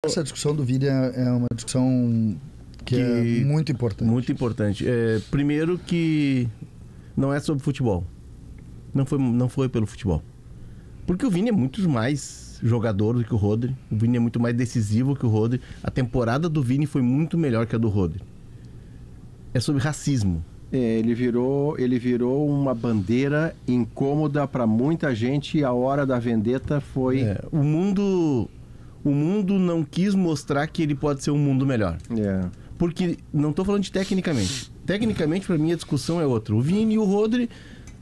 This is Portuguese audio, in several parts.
Essa discussão do Vini é uma discussão que é muito importante. Muito importante. Primeiro que não é sobre futebol. Não foi pelo futebol. Porque o Vini é muito mais jogador do que o Rodri. O Vini é muito mais decisivo que o Rodri. A temporada do Vini foi muito melhor que a do Rodri. É sobre racismo. Ele virou uma bandeira incômoda para muita gente e a hora da vendetta foi... O mundo não quis mostrar que ele pode ser um mundo melhor. Porque, não estou falando de tecnicamente. Tecnicamente, para mim, a discussão é outra. O Vini e o Rodri...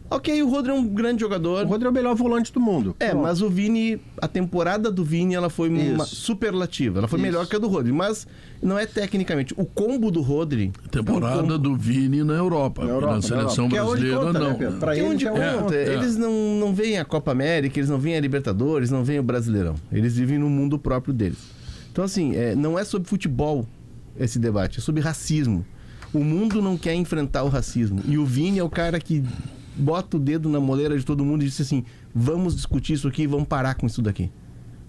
Ok, o Rodri é um grande jogador. O Rodri é o melhor volante do mundo. Mas o Vini, a temporada do Vini, ela foi uma superlativa. Ela foi melhor que a do Rodri, mas não é tecnicamente. O combo do Rodri... Temporada do Vini na Europa. Na seleção brasileira, não. Né, para eles Eles não veem a Copa América, eles não veem a Libertadores, não veem o Brasileirão. Eles vivem no mundo próprio deles. Então, assim, não é sobre futebol esse debate, é sobre racismo. O mundo não quer enfrentar o racismo. E o Vini é o cara que bota o dedo na moleira de todo mundo e diz assim: vamos discutir isso aqui, vamos parar com isso daqui.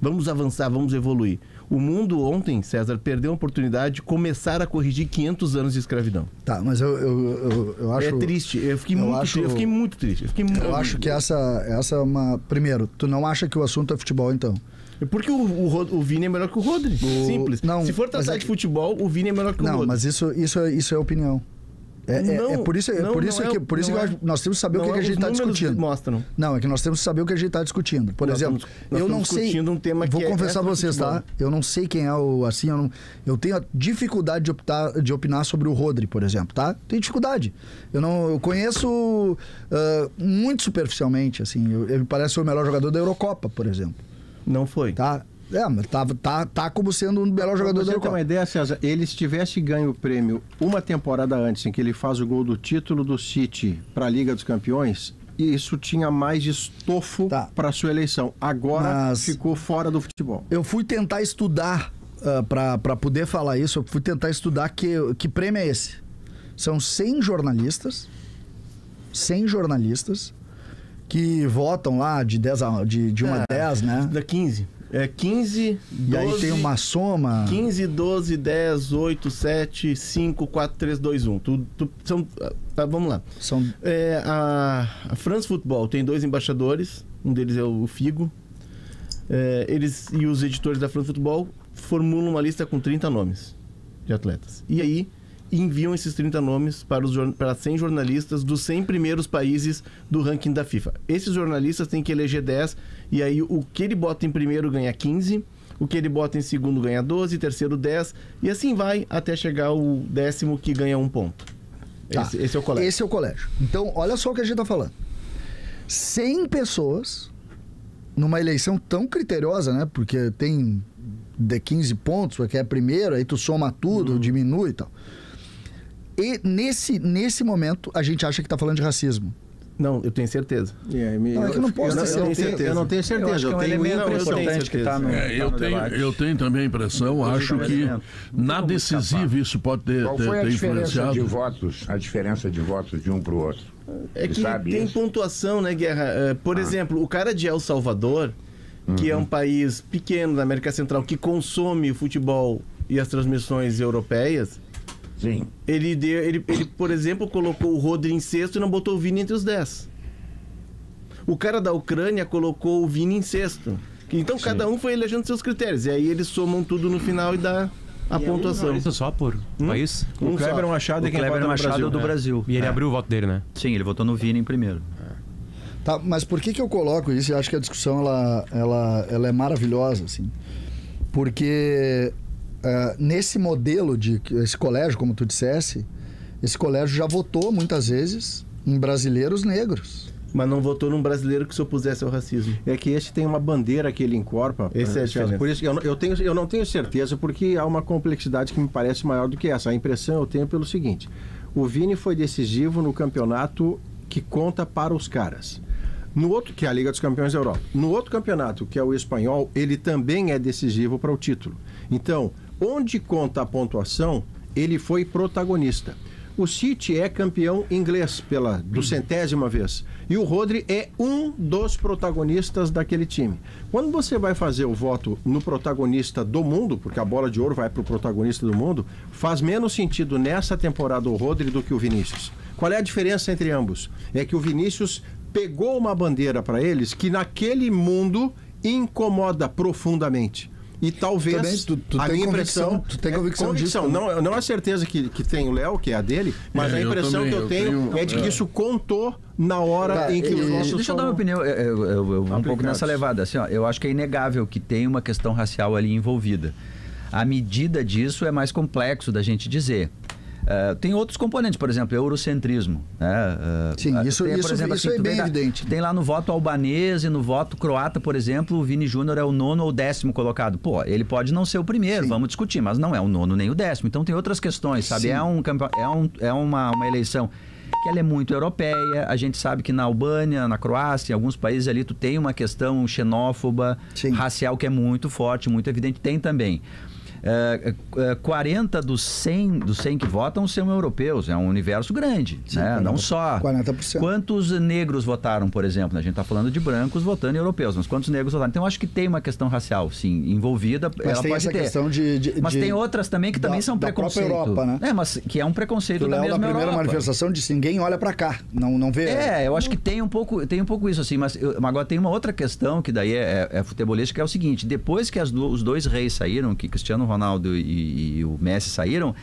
Vamos avançar, vamos evoluir. O mundo ontem, César, perdeu a oportunidade de começar a corrigir 500 anos de escravidão. Tá, mas eu acho... É triste, eu fiquei muito triste. Eu acho que essa é uma... Primeiro, tu não acha que o assunto é futebol, então? Porque o Vini é melhor que o Rodri. Simples. Não, se for tratar de futebol, o Vini é melhor que o Rodri. Não, mas isso é opinião. Por isso que nós temos que saber o que a gente está discutindo. Mostram. Não, é que nós temos que saber o que a gente está discutindo. Por exemplo, eu não sei. Um tema vou confessar para vocês, tá? Eu não sei quem é o assim. Eu tenho a dificuldade de opinar sobre o Rodri, por exemplo, tá? Tenho dificuldade. Eu conheço muito superficialmente, assim. Ele parece o melhor jogador da Eurocopa, por exemplo. Não foi. Tá? Mas tá como sendo o melhor jogador da Eurocopa. Você tem uma ideia, César? Ele tivesse ganho o prêmio uma temporada antes, em que ele faz o gol do título do City para a Liga dos Campeões, e isso tinha mais estofo para sua eleição. Agora ficou fora do futebol. Eu fui tentar estudar, para poder falar isso, eu fui tentar estudar que prêmio é esse. São 100 jornalistas que votam lá de 1 a 10, né? Da 15. 15, 12... E aí tem uma soma... 15, 12, 10, 8, 7, 5, 4, 3, 2, 1. Vamos lá. A France Football tem 2 embaixadores. Um deles é o Figo. Eles e os editores da France Football formulam uma lista com 30 nomes de atletas. E aí enviam esses 30 nomes para 100 jornalistas dos 100 primeiros países do ranking da FIFA. Esses jornalistas têm que eleger 10, e aí o que ele bota em primeiro ganha 15, o que ele bota em segundo ganha 12, terceiro 10, e assim vai até chegar o 10º que ganha 1 ponto. Esse é o colégio. Esse é o colégio. Então, olha só o que a gente está falando. 100 pessoas numa eleição tão criteriosa, né? Porque tem de 15 pontos, porque é primeiro, aí tu soma tudo, diminui e tal. E nesse momento, a gente acha que está falando de racismo. Não, eu tenho certeza. Eu não posso ter certeza. Eu não tenho certeza. Eu tenho importante que está no eu tenho também a impressão, acho que na decisiva isso pode ter influenciado. Qual foi a diferença de votos de um para o outro? É que tem pontuação, né, Guerra? Por exemplo, o cara de El Salvador, que é um país pequeno da América Central, que consome o futebol e as transmissões europeias... Sim. Ele, por exemplo, colocou o Rodri em sexto e não botou o Vini entre os 10. O cara da Ucrânia colocou o Vini em sexto. Então, cada um foi elegendo seus critérios. E aí eles somam tudo no final e dá a pontuação. Isso só por país? O Kleber Machado é quem vota no Brasil. Do Brasil. E ele abriu o voto dele, né? Sim, ele votou no Vini em primeiro. Tá, mas por que eu coloco isso? Eu acho que a discussão ela é maravilhosa, assim. Porque... nesse modelo esse colégio, como tu dissesse, esse colégio já votou muitas vezes em brasileiros negros. Mas não votou num brasileiro que se opusesse ao racismo. É que esse tem uma bandeira que ele encorpa. Esse é a diferença. Por isso eu não tenho certeza, porque há uma complexidade que me parece maior do que essa. A impressão eu tenho pelo seguinte: o Vini foi decisivo no campeonato que conta para os caras. No outro, que é a Liga dos Campeões da Europa. No outro campeonato, que é o espanhol, ele também é decisivo para o título. Então, onde conta a pontuação, ele foi protagonista. O City é campeão inglês pela 200ª vez. E o Rodri é um dos protagonistas daquele time. Quando você vai fazer o voto no protagonista do mundo, porque a bola de ouro vai para o protagonista do mundo, faz menos sentido nessa temporada o Rodri do que o Vinícius. Qual é a diferença entre ambos? É que o Vinícius pegou uma bandeira para eles que naquele mundo incomoda profundamente. E talvez tu a tem minha impressão... Tu tem convicção disso? Não é a certeza que tem o Léo, que é a dele, mas a impressão que eu tenho é de que isso contou na hora em que os nossos... Deixa eu dar uma opinião, um pouco nessa levada. Assim, ó, eu acho que é inegável que tem uma questão racial ali envolvida. A medida disso é mais complexo da gente dizer. Tem outros componentes, por exemplo, eurocentrismo. Sim, isso é bem evidente. Tem lá no voto albanês e no voto croata, por exemplo, o Vini Júnior é o 9º ou 10º colocado. Pô, ele pode não ser o primeiro, sim, vamos discutir, mas não é o 9º nem o 10º. Então tem outras questões, sabe? É uma eleição que ela é muito europeia. A gente sabe que na Albânia, na Croácia, em alguns países ali, tu tem uma questão xenófoba, sim, racial que é muito forte, muito evidente. Tem também. 40 dos 100 que votam são europeus, é um universo grande, sim, né? 40, não só 40%. Quantos negros votaram, por exemplo, a gente está falando de brancos votando em europeus, mas quantos negros votaram? Então eu acho que tem uma questão racial, sim, envolvida, mas ela tem pode essa ter questão mas tem outras também que também são preconceito, Europa, né? Mas que é um preconceito da mesma primeira Europa. Manifestação disse, ninguém olha para cá, não vê. Eu acho que tem um pouco isso assim, mas agora tem uma outra questão que daí é futebolística, que é o seguinte: depois que os dois reis saíram, que Cristiano Ronaldo e o Messi saíram,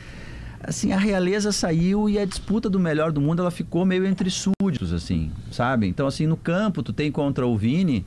assim, a realeza saiu e a disputa do melhor do mundo, ela ficou meio entre súditos, assim, sabe? Então, assim, no campo, tu tem contra o Vini,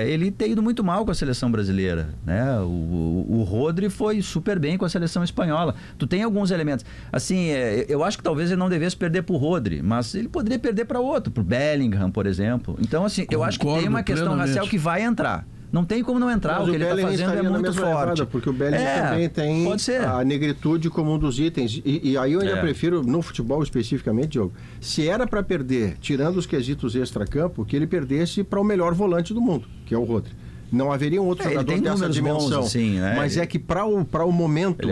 ele tem ido muito mal com a seleção brasileira, né? O Rodri foi super bem com a seleção espanhola. Tu tem alguns elementos. Assim, eu acho que talvez ele não devesse perder pro Rodri, mas ele poderia perder para outro, pro Bellingham, por exemplo. Então, assim, eu acho que tem uma questão racial que vai entrar. Não tem como não entrar, o que ele está fazendo é muito forte. Porque o Bellingham também tem a negritude como um dos itens. E aí eu ainda prefiro, no futebol especificamente, Diogo, se era para perder, tirando os quesitos extra-campo, que ele perdesse para o melhor volante do mundo, que é o Rodri. Não haveria um outro jogador dessa dimensão. Bons, assim, né? Mas é que para o momento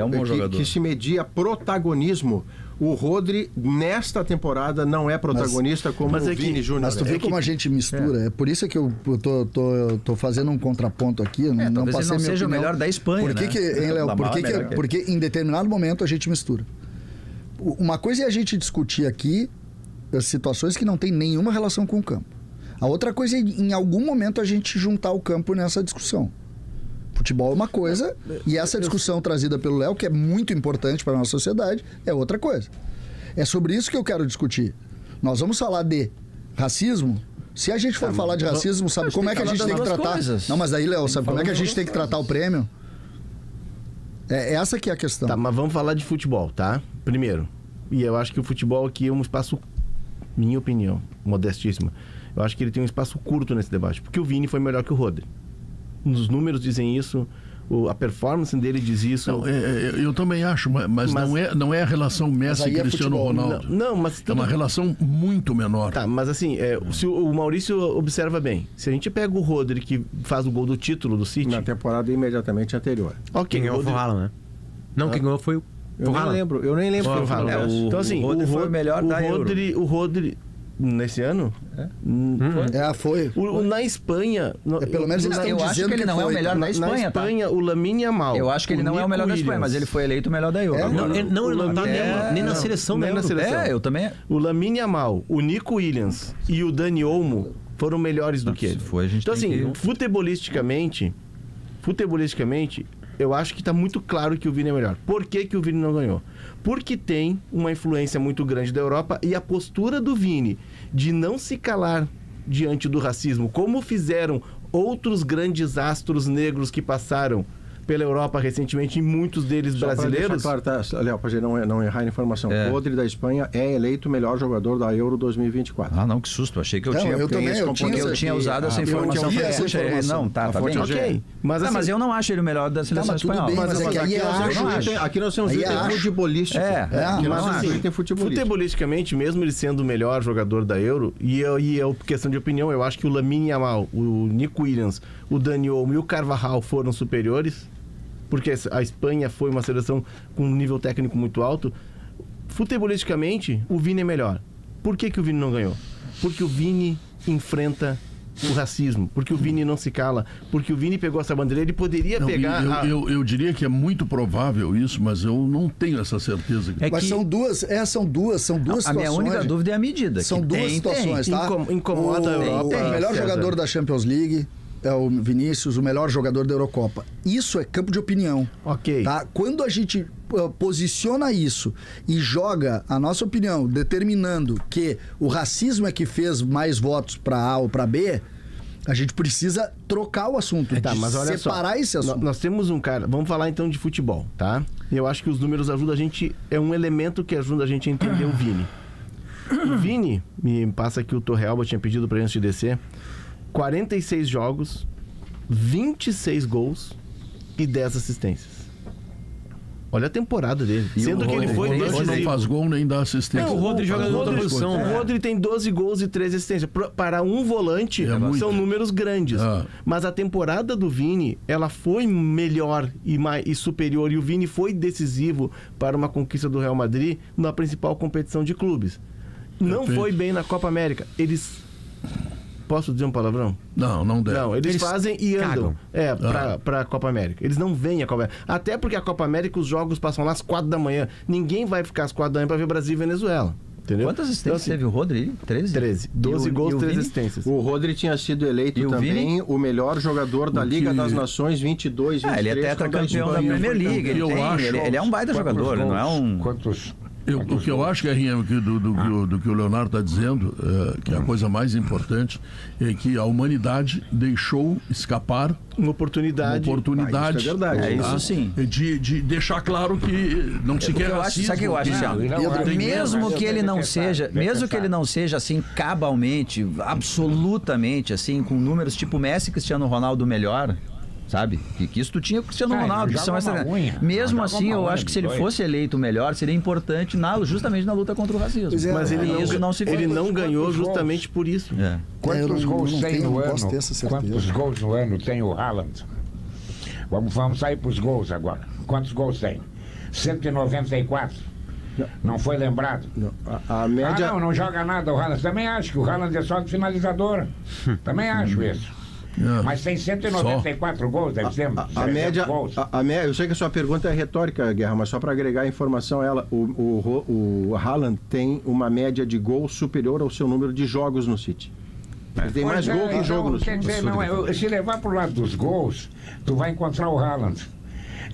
que se media protagonismo, o Rodri, nesta temporada, não é protagonista como o Vini Júnior. Mas tu vê como a gente mistura. É por isso que eu tô fazendo um contraponto aqui. Não passei não seja o melhor da Espanha, por que, né? Hein, Léo? Porque em determinado momento a gente mistura. Uma coisa é a gente discutir aqui as situações que não tem nenhuma relação com o campo. A outra coisa é, em algum momento, a gente juntar o campo nessa discussão. Futebol é uma coisa, e essa discussão trazida pelo Léo, que é muito importante para a nossa sociedade, é outra coisa. É sobre isso que eu quero discutir. Nós vamos falar de racismo. Se a gente for falar de racismo, sabe como é que a gente tem que tratar... Não, mas aí, Léo, sabe como é que a gente tem que tratar o prêmio? É essa que é a questão. Tá, mas vamos falar de futebol, tá? Primeiro. E eu acho que o futebol aqui é um espaço, minha opinião, modestíssima, eu acho que ele tem um espaço curto nesse debate, porque o Vini foi melhor que o Rodri. Os números dizem isso, a performance dele diz isso. Não, eu também acho, mas não é a relação Messi e Cristiano Ronaldo. Não, mas é uma relação muito menor. Tá, mas assim, se o Maurício observa bem, se a gente pega o Rodri, que faz o gol do título do City... Na temporada imediatamente anterior. Quem ganhou foi o Haaland, né? Não, quem ganhou foi o Haaland. Eu nem lembro. Foi o Haaland. Então assim, o Rodri foi o melhor da Euro. O Rodri... Nesse ano? Foi. Na Espanha... pelo menos eles estão eu acho que ele não é o melhor da Espanha, Na Espanha, o Lamine Yamal. Eu acho que ele não é o melhor da Espanha, mas ele foi eleito o melhor da Euro. Ele não tá nem na seleção da Euro. Eu também... O Lamine Yamal, o Nico Williams e o Dani Olmo foram melhores do que ele. Então assim, futebolisticamente, eu acho que está muito claro que o Vini é melhor. Por que o Vini não ganhou? Porque tem uma influência muito grande da Europa e a postura do Vini de não se calar diante do racismo, como fizeram outros grandes astros negros que passaram pela Europa recentemente, e muitos deles brasileiros. Claro, tá, Léo, para gente não errar a informação. O Rodri da Espanha é eleito o melhor jogador da Euro 2024. Ah, não, que susto. Achei que eu tinha usado essa informação. Não, tá bem. Ok. Mas eu não acho ele o melhor da seleção espanhola. Aqui nós temos item futebolístico. Futebolisticamente, mesmo ele sendo o melhor jogador da Euro, e é questão de opinião, eu acho que o Lamine Yamal, o Nico Williams, o Dani Olmo e o Carvajal foram superiores, porque a Espanha foi uma seleção com um nível técnico muito alto. futebolisticamente, o Vini é melhor. Por que o Vini não ganhou? Porque o Vini enfrenta o racismo, porque o Vini não se cala, porque o Vini pegou essa bandeira, ele poderia pegar... Eu diria que é muito provável isso, mas eu não tenho essa certeza. Mas são duas situações. A minha única dúvida é a medida. São duas situações, tá? Incomoda a Europa. O melhor jogador da Champions League é o Vinícius, o melhor jogador da Eurocopa. Isso é campo de opinião. Ok. Tá? Quando a gente posiciona isso e joga a nossa opinião, determinando que o racismo é que fez mais votos para A ou para B, a gente precisa trocar o assunto, mas olha separar esse assunto. Nós temos um cara... Vamos falar então de futebol, tá? Eu acho que os números ajudam a gente... É um elemento que ajuda a gente a entender o Vini. O Vini, me passa aqui o Torrealba tinha pedido pra gente descer, 46 jogos, 26 gols e 10 assistências. Olha a temporada dele. Sendo que ele foi decisivo. Não faz gol nem dá assistência. Não, o Rodri joga em outra posição. O Rodri tem 12 gols e 13 assistências. Para um volante, são números grandes. Mas a temporada do Vini, ela foi melhor e superior. E o Vini foi decisivo para uma conquista do Real Madrid na principal competição de clubes. Não foi bem na Copa América. Posso dizer um palavrão? Não deve. Não, eles fazem e andam. Pra Copa América. Eles não vêm a Copa América. Até porque a Copa América, os jogos passam lá às 4 da manhã. Ninguém vai ficar às 4 da manhã pra ver Brasil e Venezuela. Entendeu? Quantas assistências teve o Rodri? 13? 12 gols, 13 assistências. O Rodri tinha sido eleito também o melhor jogador da Liga das Nações, 22, 23. Ele é tetracampeão da Premier League. Ele é um baita jogador, não é um... O que eu acho, Guerrinha, do que o Leonardo está dizendo, que é a coisa mais importante, é que a humanidade deixou escapar uma oportunidade. Isso é verdade. É isso sim. De deixar claro que não se quer racismo. Sabe o que eu acho, mesmo que ele não seja assim cabalmente, absolutamente assim, com números tipo Messi, Cristiano Ronaldo melhor, sabe? Que isso tu tinha o Cristiano Ronaldo. Mesmo assim, eu acho que se ele fosse eleito melhor, seria importante justamente na luta contra o racismo. Mas ele não ganhou justamente por isso. Quantos gols tem no ano? Quantos gols no ano tem o Haaland? Vamos sair para os gols agora. Quantos gols tem? 194. Não foi lembrado? Não. A média... não joga nada o Haaland. Também acho que o Haaland é só de finalizador. Também acho isso. Mas tem 194 gols, deve ser. A média, eu sei que a sua pergunta é retórica, Guerra, mas só para agregar informação a ela, o Haaland tem uma média de gols superior ao seu número de jogos no City. Ele tem mais gol que jogo no City. Quer dizer, se levar para o lado dos gols, tu vai encontrar o Haaland.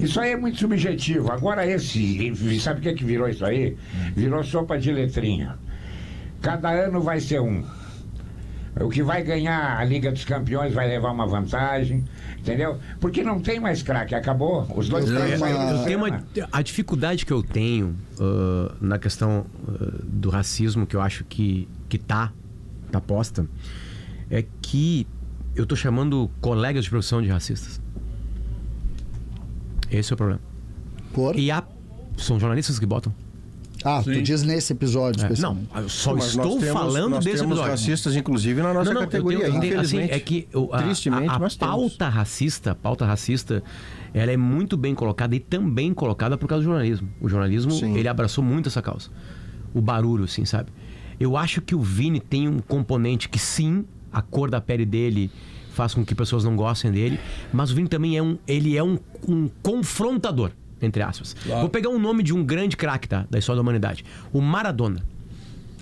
Isso aí é muito subjetivo. Agora sabe o que virou isso aí? Virou sopa de letrinha. Cada ano vai ser um. O que vai ganhar a Liga dos Campeões vai levar uma vantagem, entendeu? Porque não tem mais craque, acabou. Os dois craques saíram. A dificuldade que eu tenho na questão do racismo, que eu acho que tá posta, é que eu tô chamando colegas de profissão de racistas. Esse é o problema. São jornalistas que botam. Tu diz nesse episódio especialmente. Não, eu só estou falando desse episódio. Nós racistas, inclusive, na nossa categoria. Infelizmente. Assim, é que tristemente, a pauta racista, ela é muito bem colocada e também colocada por causa do jornalismo. O jornalismo, ele abraçou muito essa causa. O barulho, assim, sabe? Eu acho que o Vini tem um componente que, sim, a cor da pele dele faz com que pessoas não gostem dele, mas o Vini também é um confrontador. Entre aspas. Claro. Vou pegar um nome de um grande craque da história da humanidade. O Maradona.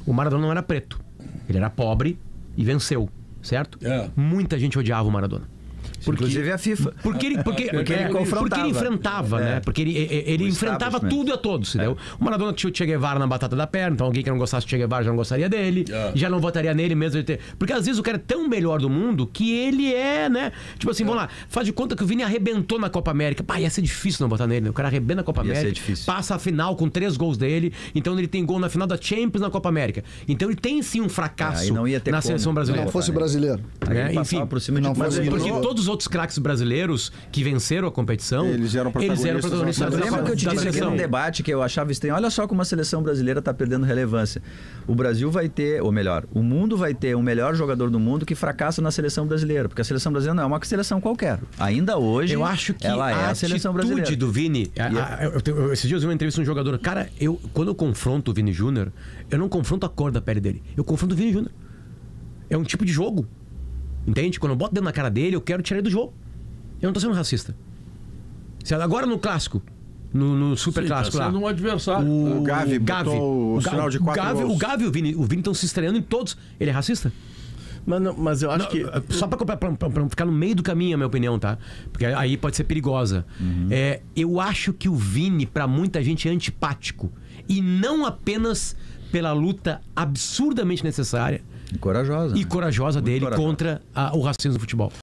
O Maradona não era preto. Ele era pobre e venceu, certo? Muita gente odiava o Maradona. Inclusive a FIFA. Porque ele enfrentava, né? Porque ele enfrentava tudo e a todos, entendeu? O Maradona tinha o Che Guevara na batata da perna, então alguém que não gostasse do Che Guevara já não gostaria dele, já não votaria nele mesmo. Porque às vezes o cara é tão melhor do mundo que ele é, né? Tipo assim, vamos lá, faz de conta que o Vini arrebentou na Copa América. Pá, ia ser difícil não votar nele, né? O cara arrebenta na Copa América, passa a final com 3 gols dele, então ele tem gol na final da Champions na Copa América. Então ele tem sim um fracasso na seleção brasileira. Não fosse brasileiro. Enfim, porque todos os outros craques brasileiros que venceram a competição, eles eram protagonistas. Lembra que eu te disse aqui num debate que eu achava estranho? Olha só como a seleção brasileira está perdendo relevância. O Brasil vai ter, ou melhor, o mundo vai ter um melhor jogador do mundo que fracassa na seleção brasileira, porque a seleção brasileira não é uma seleção qualquer. Ainda hoje, eu acho que ela é a seleção brasileira. A atitude do Vini... esses dias eu vi uma entrevista de um jogador. Cara, quando eu confronto o Vini Júnior, eu não confronto a cor da pele dele. Eu confronto o Vini Júnior. É um tipo de jogo. Entende? Quando eu boto dentro na cara dele, eu quero tirar ele do jogo. Eu não tô sendo racista. Agora no clássico, no super clássico lá. Um adversário. O Gavi botou o sinal de 4 gols. O Gavi e o Vini estão se estreando em todos. Ele é racista? Mas eu acho que... Só pra ficar no meio do caminho, a minha opinião, tá? Porque aí pode ser perigosa. Eu acho que o Vini, pra muita gente, é antipático. E não apenas pela luta absurdamente necessária e corajosa dele contra o racismo no futebol.